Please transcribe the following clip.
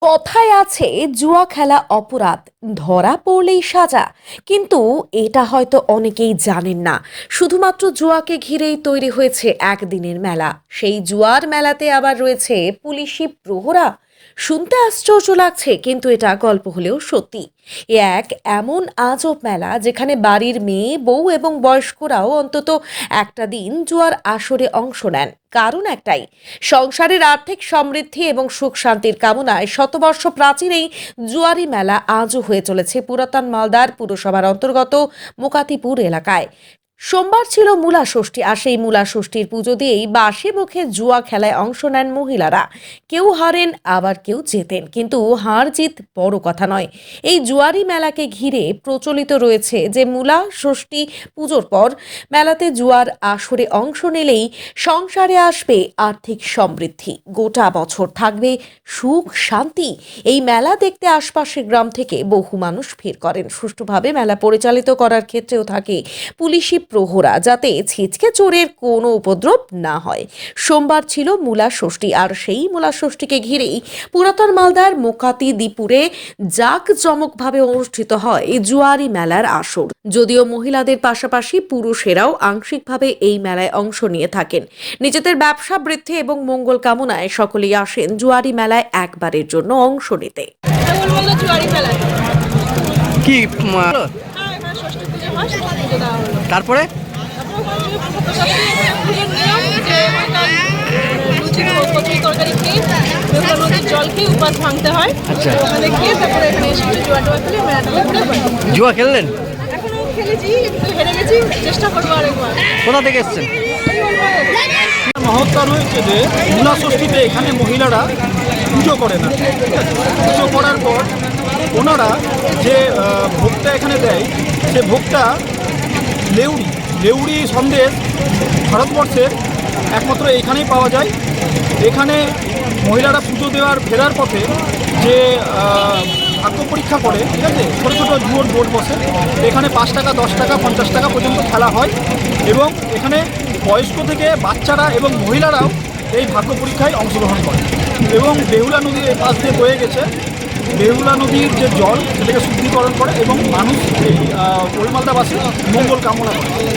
কথায় আছে জুয়া খেলা অপরাধ, ধরা পড়লেই সাজা। কিন্তু এটা হয়তো অনেকেই জানেন না। শুধুমাত্র জুয়াকে ঘিরেই তৈরি হয়েছে একদিনের মেলা। সেই জুয়ার মেলাতে আবার রয়েছে পুলিশি প্রহরা। শুনতে আশ্চর্য লাগছে, কিন্তু এটা গল্প হলেও সত্যি। এ এক এমন আজব মেলা যেখানে বাড়ির মেয়ে, বউ এবং বয়স্করাও অন্তত একটা দিন জুয়ার আসরে অংশ নেন। কারণ একটাই, সংসারের আর্থিক সমৃদ্ধি এবং সুখ শান্তির কামনায় শতবর্ষ প্রাচীন এই জুয়ারি মেলা আজও হয়ে চলেছে পুরাতন মালদার পুরসভার অন্তর্গত মোকাতিপুর এলাকায়। সোমবার ছিল মূলা ষষ্ঠী, আর সেই মূলা ষষ্ঠীর পুজো দিয়েই বাসি মুখে জুয়া খেলায় অংশ নেন মহিলারা। কেউ হারেন, আবার কেউ জেতেন, কিন্তু হার জিত বড় কথা নয়। এই জুয়ারি মেলাকে ঘিরে প্রচলিত রয়েছে যে মূলা ষষ্ঠী পুজোর পর মেলাতে জুয়ার আসরে অংশ নিলেই সংসারে আসবে আর্থিক সমৃদ্ধি, গোটা বছর থাকবে সুখ শান্তি। এই মেলা দেখতে আশপাশের গ্রাম থেকে বহু মানুষ ভিড় করেন। সুষ্ঠুভাবে মেলা পরিচালিত করার ক্ষেত্রেও থাকে পুলিশি প্রহরা, যাতে ছিচকে চোরের কোনো উপদ্রব না হয়। সোমবার ছিল মূলা ষষ্ঠী, আর সেই মূলা ষষ্ঠীকে ঘিরেই পুরাতন মালদার মোকাতিপুরে জাঁকজমকভাবে অনুষ্ঠিত হয় জুয়ারি মেলার আসর। যদিও মহিলাদের পাশাপাশি পুরুষেরাও আংশিকভাবে এই মেলায় অংশ নিয়ে থাকেন। নিজেদের ব্যবসা বৃদ্ধি এবং মঙ্গল কামনায় সকলেই আসেন জুয়ারি মেলায় একবারের জন্য অংশ নিতে। কি তারপরে জল খেয়ে উপাস ভাঙতে হয়। আচ্ছা, ওখানে গিয়ে তারপরে এখানে এসে জুয়া খেলে মেলাটা ঘুরে। জুয়া খেললেন? এখনো খেলেছি, একটু হেরে গেছি, চেষ্টা করবো আরেকবার। কোথা থেকে এসছেন? মহত্তর হয়েছে যে মূলা ষষ্ঠীতে এখানে মহিলারা পুজো করে না। পুজো করার পর ওনারা যে ভোগটা এখানে দেয়, সে ভোগটা লেউড়ি সন্দেশ ভারতবর্ষের একমাত্র এখানেই পাওয়া যায়। এখানে মহিলারা পুজো দেওয়ার ফেরার পথে যে ভাগ্য পরীক্ষা করে, ঠিক আছে, ছোটো ছোটো জুয়োর বোর্ড বসে। এখানে 5 টাকা, 10 টাকা, 50 টাকা পর্যন্ত খেলা হয় এবং এখানে বয়স্ক থেকে বাচ্চারা এবং মহিলারাও এই ভাগ্য পরীক্ষায় অংশগ্রহণ করে। এবং বেহুলা নদী এই পাশ দিয়ে বয়ে গেছে। বেহুলা নদীর যে জল সেটাকে শুদ্ধিকরণ করে এবং মানুষ এই ওই মালদাবাসী মঙ্গল কামনা করে।